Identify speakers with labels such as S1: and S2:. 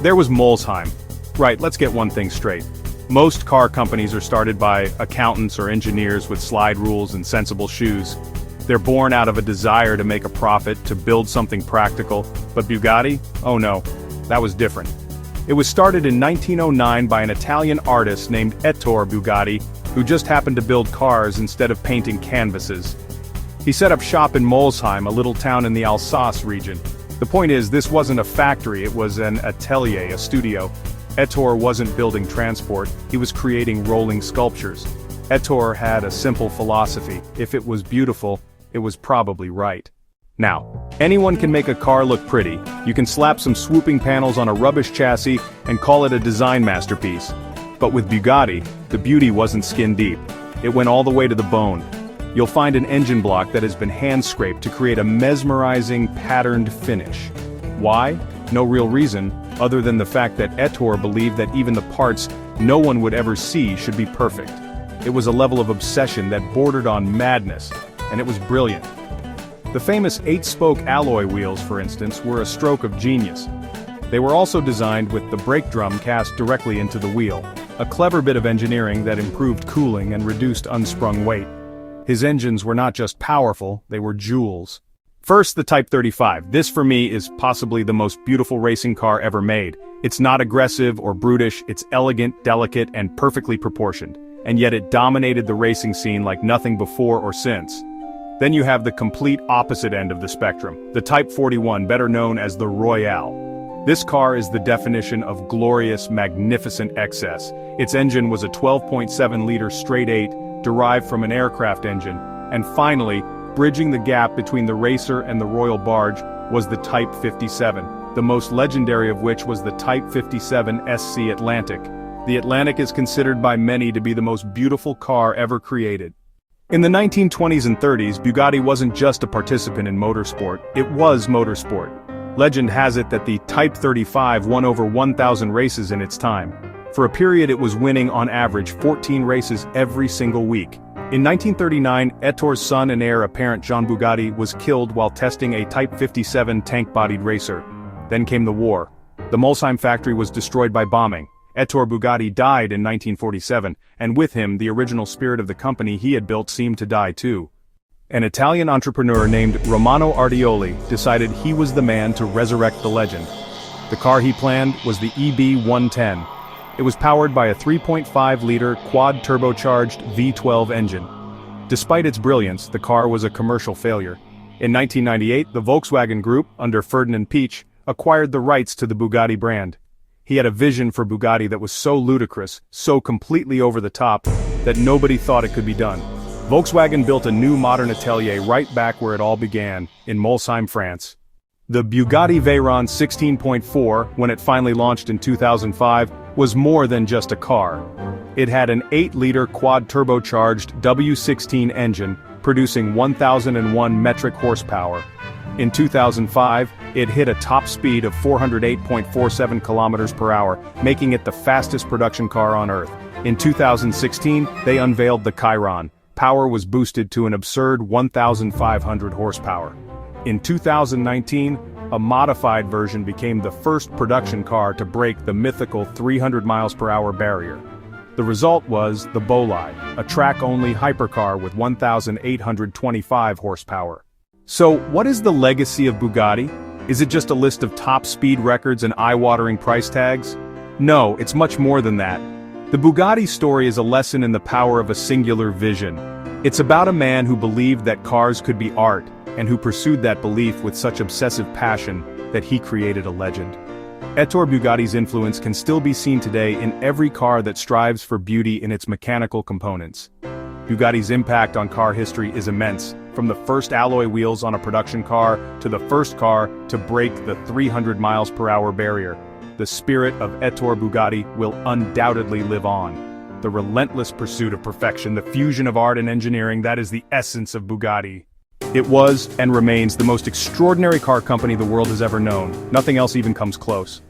S1: There was Molsheim. Right, let's get one thing straight. Most car companies are started by accountants or engineers with slide rules and sensible shoes. They're born out of a desire to make a profit, to build something practical. But Bugatti? Oh no, that was different. It was started in 1909 by an Italian artist named Ettore Bugatti, who just happened to build cars instead of painting canvases. He set up shop in Molsheim, a little town in the Alsace region. The point is, this wasn't a factory, it was an atelier, a studio. Ettore wasn't building transport, he was creating rolling sculptures. Ettore had a simple philosophy: if it was beautiful, it was probably right. Now, anyone can make a car look pretty. You can slap some swooping panels on a rubbish chassis and call it a design masterpiece. But with Bugatti, the beauty wasn't skin deep. It went all the way to the bone. You'll find an engine block that has been hand-scraped to create a mesmerizing, patterned finish. Why? No real reason, other than the fact that Ettore believed that even the parts no one would ever see should be perfect. It was a level of obsession that bordered on madness, and it was brilliant. The famous 8-spoke alloy wheels, for instance, were a stroke of genius. They were also designed with the brake drum cast directly into the wheel, a clever bit of engineering that improved cooling and reduced unsprung weight. His engines were not just powerful, they were jewels. First, the Type 35. This for me is possibly the most beautiful racing car ever made. It's not aggressive or brutish, it's elegant, delicate, and perfectly proportioned. And yet it dominated the racing scene like nothing before or since. Then you have the complete opposite end of the spectrum, the Type 41, better known as the Royale. This car is the definition of glorious, magnificent excess. Its engine was a 12.7-liter straight-8, derived from an aircraft engine. And finally, bridging the gap between the racer and the royal barge, was the Type 57, the most legendary of which was the Type 57 SC Atlantic. The Atlantic is considered by many to be the most beautiful car ever created. In the 1920s and 30s, Bugatti wasn't just a participant in motorsport, it was motorsport. Legend has it that the Type 35 won over 1,000 races in its time. For a period it was winning on average 14 races every single week. In 1939, Ettore's son and heir apparent Jean Bugatti was killed while testing a Type 57 tank-bodied racer. Then came the war. The Molsheim factory was destroyed by bombing. Ettore Bugatti died in 1947, and with him the original spirit of the company he had built seemed to die too. An Italian entrepreneur named Romano Ardioli decided he was the man to resurrect the legend. The car he planned was the EB-110. It was powered by a 3.5-liter quad-turbocharged V12 engine. Despite its brilliance, the car was a commercial failure. In 1998, the Volkswagen Group, under Ferdinand Piëch, acquired the rights to the Bugatti brand. He had a vision for Bugatti that was so ludicrous, so completely over the top, that nobody thought it could be done. Volkswagen built a new modern atelier right back where it all began, in Molsheim, France. The Bugatti Veyron 16.4, when it finally launched in 2005, was more than just a car. It had an 8-liter quad-turbocharged W16 engine, producing 1,001 metric horsepower. In 2005, it hit a top speed of 408.47 kilometers per hour, making it the fastest production car on Earth. In 2016, they unveiled the Chiron. Power was boosted to an absurd 1,500 horsepower. In 2019, a modified version became the first production car to break the mythical 300 miles per hour barrier. The result was the Bolide, a track-only hypercar with 1,825 horsepower. So, what is the legacy of Bugatti? Is it just a list of top speed records and eye-watering price tags? No, it's much more than that. The Bugatti story is a lesson in the power of a singular vision. It's about a man who believed that cars could be art, and who pursued that belief with such obsessive passion that he created a legend. Ettore Bugatti's influence can still be seen today in every car that strives for beauty in its mechanical components. Bugatti's impact on car history is immense, from the first alloy wheels on a production car to the first car to break the 300 miles per hour barrier. The spirit of Ettore Bugatti will undoubtedly live on. The relentless pursuit of perfection, the fusion of art and engineering, that is the essence of Bugatti. It was, and remains, the most extraordinary car company the world has ever known. Nothing else even comes close.